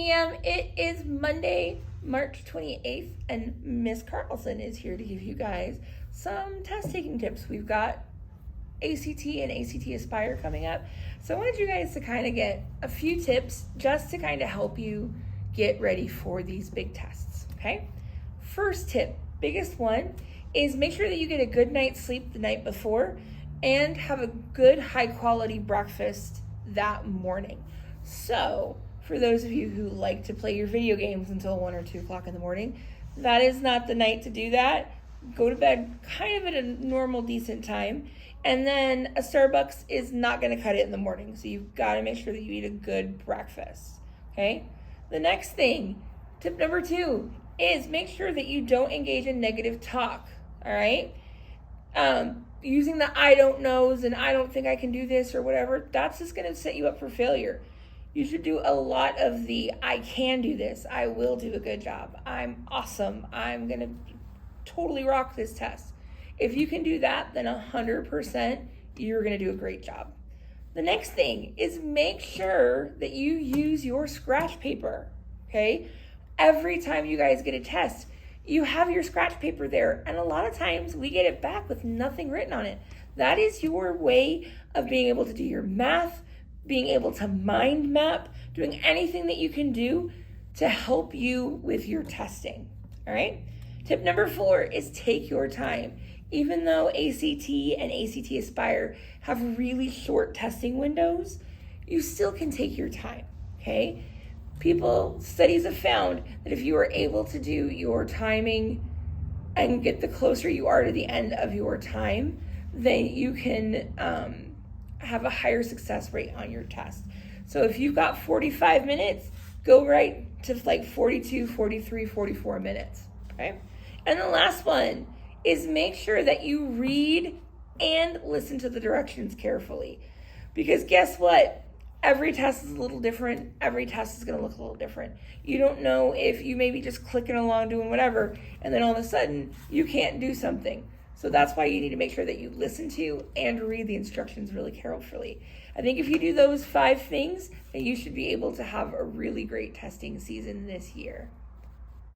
a.m. It is Monday, March 28th, and Miss Carlson is here to give you guys some test taking tips. We've got ACT and ACT Aspire coming up. So I wanted you guys to kind of get a few tips just to kind of help you get ready for these big tests, okay? First tip, biggest one, is make sure that you get a good night's sleep the night before and have a good high quality breakfast that morning. So for those of you who like to play your video games until 1 or 2 o'clock in the morning, that is not the night to do that. Go to bed kind of at a normal, decent time. And then a Starbucks is not going to cut it in the morning. So you've got to make sure that you eat a good breakfast, okay? The next thing, tip number 2, is make sure that you don't engage in negative talk, all right? Using the I don't knows and I don't think I can do this or whatever, that's just going to set you up for failure. You should do a lot of the I can do this, I will do a good job, I'm awesome, I'm going to totally rock this test. If you can do that, then 100% you're going to do a great job. The next thing is make sure that you use your scratch paper, okay? Every time you guys get a test, you have your scratch paper there, and a lot of times we get it back with nothing written on it. That is your way of being able to do your math, being able to mind map, doing anything that you can do to help you with your testing, all right? Tip number 4 is take your time. Even though ACT and ACT Aspire have really short testing windows, you still can take your time, okay? Studies have found that if you are able to do your timing and get the closer you are to the end of your time, then you can have a higher success rate on your test. So if you've got 45 minutes, go right to like 42, 43, 44 minutes, okay? And the last one is make sure that you read and listen to the directions carefully. Because guess what? Every test is a little different. Every test is going to look a little different. You don't know if you may be just clicking along doing whatever, and then all of a sudden you can't do something. So that's why you need to make sure that you listen to and read the instructions really carefully. I think if you do those 5 things, then you should be able to have a really great testing season this year.